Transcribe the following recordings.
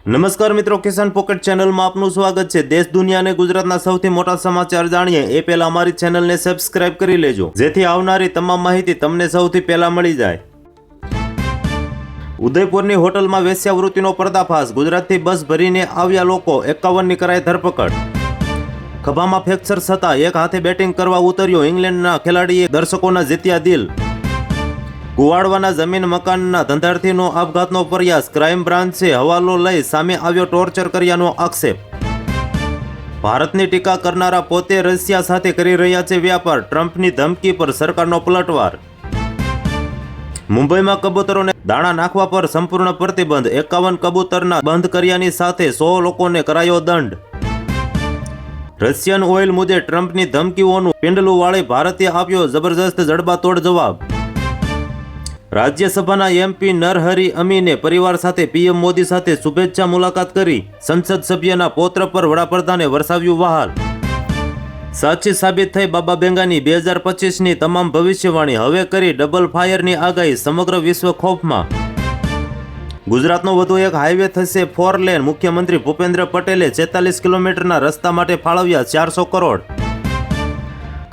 નમસ્કાર મિત્રો, કિસાન પોકેટ ચેનલમાં આપનું સ્વાગત છે। દેશ દુનિયા અને ગુજરાતના સૌથી મોટા સમાચાર જાણીએ એ પહેલા અમારી ચેનલને સબસ્ક્રાઇબ કરી લેજો, જેથી આવનારી તમામ માહિતી તમને સૌથી પહેલા મળી જાય। ઉદયપુરની હોટલમાં વેશ્યાવૃત્તિનો પર્દાફાશ। ગુજરાતથી બસ ભરીને આવ્યા લોકો, 51ની કરાઈ ધરપકડ। ખભામાં ફ્રેક્ચર છતાં એક હાથે બેટિંગ કરવા ઉતર્યો ઇંગ્લેન્ડના ખેલાડીએ દર્શકોના જીત્યા દિલ। કુવાડવાના જમીન મકાનના ધંધાર્થીનો આપઘાતનો પ્રયાસ। ક્રાઇમ બ્રાન્ચે હવાલો લઈ સામે આવ્યો ટોર્ચર કર્યાનો આક્ષેપ। ભારતની ટીકા કરનારા પોતે રશિયા સાથે કરી રહ્યા છે વ્યાપાર। ટ્રમ્પની ધમકી પર સરકારનો પલટવાર। મુંબઈમાં કબૂતરોને દાણા નાખવા પર સંપૂર્ણ પ્રતિબંધ। 51 કબૂતરના બંધ કર્યાની સાથે 100 લોકોને કરાયો દંડ। રશિયન ઓઇલ મુદ્દે ટ્રમ્પની ધમકીઓનું પિંડલું વાળી ભારતે આપ્યો જબરજસ્ત જડબાતોડ જવાબ। રાજ્યસભાના એમપી નરહરી અમીને પરિવાર સાથે પીએમ મોદી સાથે શુભેચ્છા મુલાકાત કરી। સંસદ સભ્યના પૌત્ર પર વડાપ્રધાને વરસાવ્યું વહાલ। સાચી સાબિત થઈ બાબા બેંગાની 2025ની તમામ ભવિષ્યવાણી। હવે કરી ડબલ ફાયરની આગાહી। સમગ્ર વિશ્વ ખોફમાં। ગુજરાતનો વધુ એક હાઈવે થશે 4 લેન। મુખ્યમંત્રી ભૂપેન્દ્ર પટેલે 46 કિલોમીટરના રસ્તા માટે ફાળવ્યા 400 કરોડ।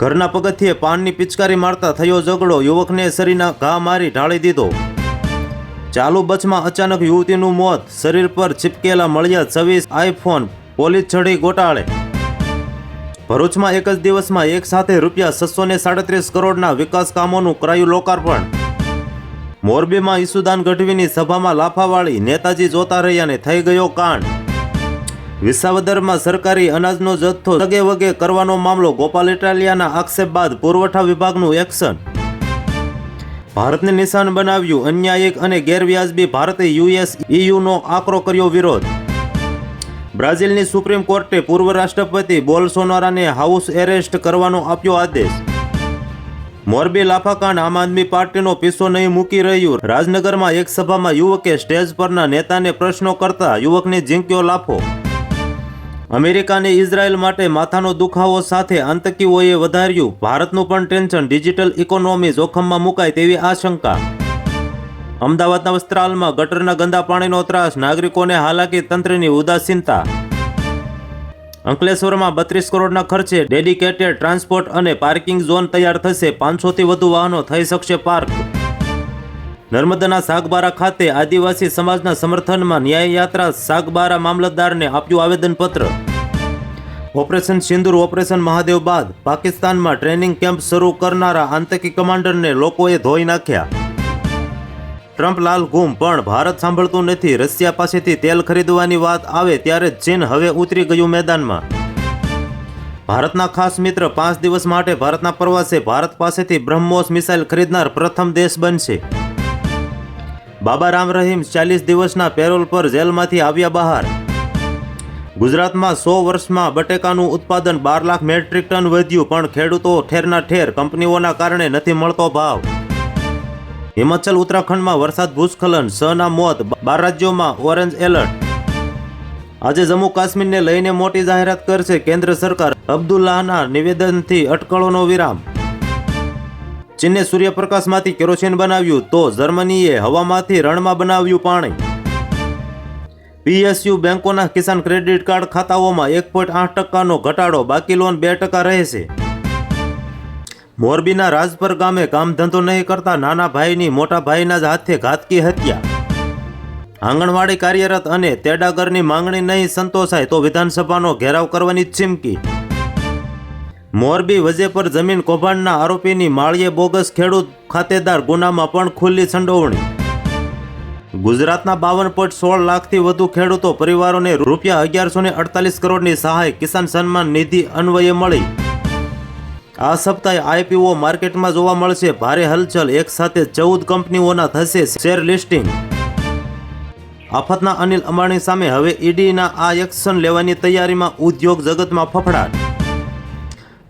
ઘરના પગથિયે પાનની પિચકારી મારતા થયો ઝઘડો। યુવકને શરીરના ઘા મારી ઢાળી દીધો। ચાલુ બસમાં અચાનક યુવતીનું મોત। શરીર પર ચીપકેલા મળ્યા 26 આઈફોન। પોલીસ ચઢી ગોટાળે। ભરૂચમાં એક જ દિવસમાં એક સાથે રૂપિયા 637 કરોડના વિકાસ કામોનું કરાયું લોકાર્પણ। મોરબીમાં ઈસુદાન ગઢવીની સભામાં લાફાવાળી। નેતાજી જોતા રહ્યા ને થઈ ગયો કાંડ। વિસાવદરમાં સરકારી અનાજનો જથ્થો તગે વગે કરવાનો મામલો। ગોપાલ ઇટાલિયાના આક્ષેપ બાદ પુરવઠા વિભાગનું એક્શન। ભારતને નિશાન બનાવ્યું અન્યાયિક અને ગેરવ્યાજબી ભારતે યુએસ ઈયુનો આકરો કર્યો વિરોધ। બ્રાઝિલની સુપ્રીમ કોર્ટે પૂર્વ રાષ્ટ્રપતિ બોલ્સોનારોને હાઉસ એરેસ્ટ કરવાનો આપ્યો આદેશ। મોરબી લાફાકાંડ આમ આદમી પાર્ટીનો પીછો નહીં મૂકી રહ્યું। રાજનગરમાં એક સભામાં યુવકે સ્ટેજ પરના નેતાને પ્રશ્નો કરતા યુવકને ઝીંક્યો લાફો। અમેરિકાને ઇઝરાયલ માટે માથાનો દુખાવો સાથે આતંકીઓએ વધાર્યું ભારતનું પણ ટેન્શન। ડિજિટલ ઇકોનોમી જોખમમાં મુકાય તેવી આશંકા। અમદાવાદના વસ્ત્રાલમાં ગટરના ગંદા પાણીનો ત્રાસ। નાગરિકોને હાલાકી, તંત્રની ઉદાસીનતા। અંકલેશ્વરમાં 32 કરોડના ખર્ચે ડેડિકેટેડ ટ્રાન્સપોર્ટ અને પાર્કિંગ ઝોન તૈયાર થશે। 500થી વધુ વાહનો થઈ શકશે પાર્ક। નર્મદાના સાગબારા ખાતે આદિવાસી સમાજના સમર્થનમાં ન્યાય યાત્રા। સાગબારા મામલતદારને આપ્યું આવેદનપત્ર। ઓપરેશન સિંદૂર, ઓપરેશન મહાદેવ બાદ પાકિસ્તાનમાં ટ્રેનિંગ કેમ્પ શરૂ કરનારા આતંકી કમાન્ડરને લોકોએ ધોઈ નાખ્યા। ટ્રમ્પ લાલ ગુમ, પણ ભારત સાંભળતું નથી। રશિયા પાસેથી તેલ ખરીદવાની વાત આવે ત્યારે ચીન હવે ઉતરી ગયું મેદાનમાં। ભારતના ખાસ મિત્ર 5 દિવસ માટે ભારતના પ્રવાસે। ભારત પાસેથી બ્રહ્મોસ મિસાઇલ ખરીદનાર પ્રથમ દેશ બનશે। બાબા રામ રહીમ 40 દિવસના પેરોલ પર જેલમાંથી આવ્યા બહાર। ગુજરાતમાં 100 વર્ષમાં બટેકાનું ઉત્પાદન 12 લાખ મેટ્રિક ટન વધ્યું, પણ ખેડૂતો ઠેરના ઠેર કંપનીઓના કારણે નથી મળતો ભાવ। હિમાચલ ઉત્તરાખંડમાં વરસાદ ભૂસ્ખલન, 6ના મોત। 12 રાજ્યોમાં ઓરેન્જ એલર્ટ। આજે જમ્મુ કાશ્મીરને લઈને મોટી જાહેરાત કરશે કેન્દ્ર સરકાર। અબ્દુલ્લાહના નિવેદનથી અટકળોનો વિરામ। ચીને સૂર્યપ્રકાશમાંથી કેરોસીન બનાવ્યું તો જર્મનીએ હવામાંથી રણમાં બનાવ્યું પાણી। પીએસયુ બેંકોના કિસાન ક્રેડિટ કાર્ડ ખાતાઓમાં 1.8%નો ઘટાડો, બાકી લોન 2% રહેશે। મોરબીના રાજપર ગામે કામ ધંધો નહીં કરતા નાના ભાઈની મોટા ભાઈના જ હાથે ઘાતકી હત્યા। આંગણવાડી કાર્યરત અને તેડાગરની માંગણી નહીં સંતોષાય તો વિધાનસભાનો ઘેરાવ કરવાની ચીમકી। મોરબી વજેપર જમીન કૌભાંડના આરોપીની માળીએ બોગસ ખેડૂત ખાતેદાર ગુનામાં પણ ખુલ્લી સંડોવણી। ગુજરાતના 52.16 લાખથી વધુ ખેડૂતો પરિવારોને રૂપિયા 1148 કરોડની સહાય કિસાન સન્માન નિધિ અન્વયે મળી। આ સપ્તાહે આઈપીઓ માર્કેટમાં જોવા મળશે ભારે હલચલ। એક સાથે 14 કંપનીઓના થશે શેર લિસ્ટિંગ। આફતના અનિલ અંબાણી સામે હવે ઈડીના આ એક્શન લેવાની તૈયારીમાં ઉદ્યોગ જગતમાં ફફડાટ।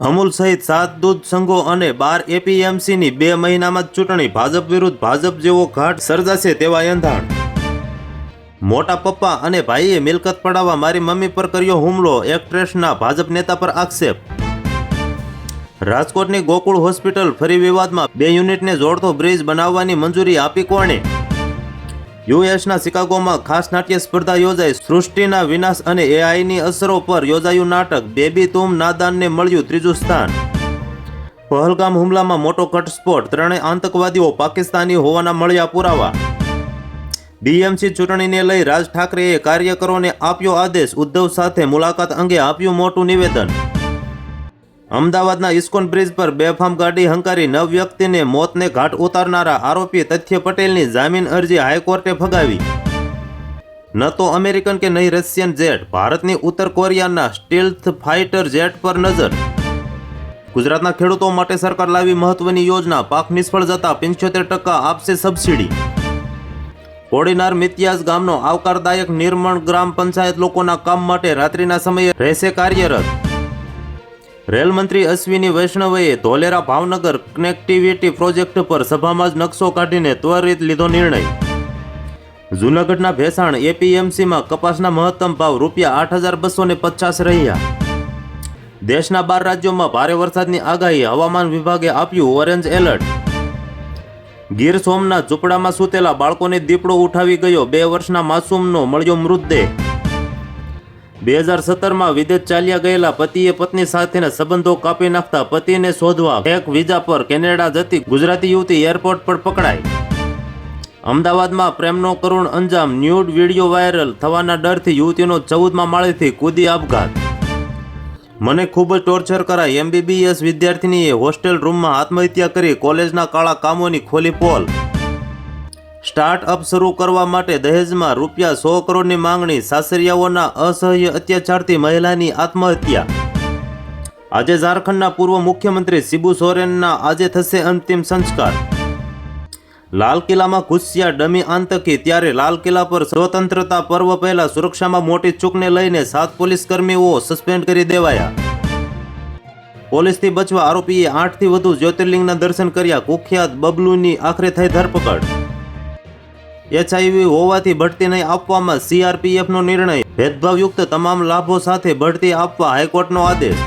અમૂલ સહિત 7 દૂધ સંઘો અને 12 એપીએમસીની 2 મહિનામાં જ ચૂંટણી। ભાજપ વિરુદ્ધ ભાજપ જેવો ઘાટ સર્જાશે તેવા એંધાણ। મોટા પપ્પા અને ભાઈએ મિલકત પડાવવા મારી મમ્મી પર કર્યો હુમલો। એક્ટ્રેસના ભાજપ નેતા પર આક્ષેપ। રાજકોટની ગોકુળ હોસ્પિટલ ફરી વિવાદમાં। 2 યુનિટને જોડતો બ્રિજ બનાવવાની મંજૂરી આપી કોણે? યુએસના શિકાગોમાં ખાસ નાટ્ય સ્પર્ધા યોજાઈ. સૃષ્ટિના વિનાશ અને એઆઈની અસરો પર યોજાયું નાટક. બેબી તુમ નાદાનને મળ્યું ત્રીજું સ્થાન. પહલગામ હુમલામાં મોટો ઘટસ્ફોટ. ત્રણેય આતંકવાદીઓ પાકિસ્તાની હોવાના મળ્યા પુરાવા. બીએમસી ચૂંટણીને લઈ રાજ ઠાકરેએ કાર્યકરોને આપ્યો આદેશ. ઉદ્ધવ સાથે મુલાકાત અંગે આપ્યું મોટું નિવેદન. અમદાવાદના ઇસ્કોન બ્રિજ પર બેફામ ગાડી હંકારી 9 વ્યક્તિને મોતને ઘાટ ઉતારનારા આરોપી તથ્ય પટેલની જામીન અરજી હાઈકોર્ટે ફગાવી. ન તો અમેરિકન કે નહીં રશિયન જેટ, ભારતની ઉત્તર કોરિયાના સ્ટીલ્થ ફાઇટર જેટ પર નજર. ગુજરાતના ખેડૂતો માટે સરકાર લાવી મહત્વની યોજના. પાક નિષ્ફળ જતા 75% આપશે સબસિડી. કોડીનાર મિત્યાજ ગામનો આવકારદાયક નિર્માણ ગ્રામ પંચાયત લોકોના કામ માટે રાત્રિના સમયે રહેશે કાર્યરત. રેલ મંત્રી અશ્વિની વૈષ્ણવે ધોલેરા ભાવનગર કનેક્ટિવિટી પ્રોજેક્ટ પર સભામાં જ નકશો કાઢીને ત્વરિત લીધો નિર્ણય. જૂનાગઢના ભેસાણ એપીએમસીમાં કપાસના મહત્તમ ભાવ ₹8,250 રહ્યા. દેશના 12 રાજ્યોમાં ભારે વરસાદની આગાહી. હવામાન વિભાગે આપ્યું ઓરેન્જ એલર્ટ. ગીર સોમનાથ ઝૂંપડામાં સૂતેલા બાળકોને દીપડો ઉઠાવી ગયો. 2 વર્ષના માસૂમનો મળ્યો મૃતદેહ. 2017માં વિદેશ ચાલ્યા ગયેલા પતિએ પત્ની સાથેના સંબંધો કાપી નાખતા પતિને શોધવા એક વિઝા પર કેનેડા જતી ગુજરાતી યુવતી એરપોર્ટ પર પકડાઈ. અમદાવાદમાં પ્રેમનો કરુણ અંજામ. ન્યૂડ વિડીયો વાયરલ થવાના ડરથી યુવતીનો 14મા માળેથી કૂદી આપઘાત. મને ખૂબ જ ટોર્ચર કરાઈ. એમબીબીએસ વિદ્યાર્થીનીએ હોસ્ટેલ રૂમમાં આત્મહત્યા કરી. કોલેજના કાળા કામોની ખોલી પોલ. સ્ટાર્ટઅપ શરૂ કરવા માટે દહેજમાં ₹100 કરોડની માંગણી. સાસરિયાઓના અસહ્ય અત્યાચારથી મહિલાની આત્મહત્યા. આજે ઝારખંડના પૂર્વ મુખ્યમંત્રી શિબુ સોરેનના આજે થશે અંતિમ સંસ્કાર. લાલ કિલ્લામાં ઘૂસ્યા ડમી આતંકી. ત્યારે લાલ કિલ્લા પર સ્વતંત્રતા પર્વ પહેલા સુરક્ષામાં મોટી ચૂકને લઈને 7 પોલીસ કર્મીઓ સસ્પેન્ડ કરી દેવાયા. પોલીસથી બચવા આરોપીએ 8થી વધુ જ્યોતિર્લિંગના દર્શન કર્યા. કુખ્યાત બબલુની આખરે થઈ ધરપકડ. એચઆઈવી હોવાથી બઢતી નહીં આપવામાં સીઆરપીએફનો નિર્ણય. ભેદભાવયુક્ત તમામ લાભો સાથે બઢતી આપવા હાઈકોર્ટનો આદેશ.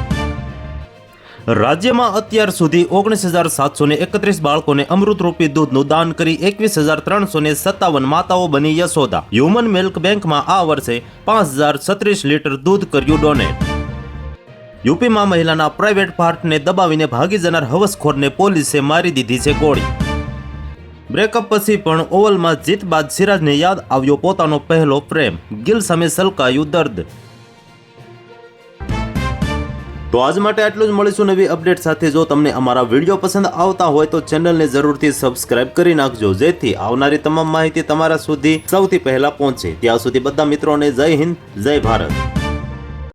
રાજ્યમાં અત્યાર સુધી 19,731 બાળકોને અમૃતરૂપી દૂધનું દાન કરી 21,357 માતાઓ બની યશોદા. હ્યુમન મિલ્ક બેંકમાં આ વર્ષે 5,036 લીટર દૂધ કર્યું ડોનેટ. યુપીમાં મહિલાના પ્રાઇવેટ પાર્ટને દબાવીને ભાગી જનાર હવસખોરને પોલીસે મારી દીધી છે ગોળી. બ્રેકઅપ પછી પણ ઓવલમાં જીત બાદ સિરાજને યાદ આવ્યો પોતાનો પહેલો પ્રેમ. ગિલ સામે સલકાયું દર્દ. તો આજ માટે આટલું જ. મળીશું નવી અપડેટ સાથે. જો તમને અમારા વિડીયો પસંદ આવતા હોય તો ચેનલને જરૂરથી સબસ્ક્રાઇબ કરી નાખજો, જેથી આવનારી તમામ માહિતી તમારા સુધી સૌથી પહેલા પહોંચે. ત્યાં સુધી બધા મિત્રોને જય હિન્દ, જય ભારત.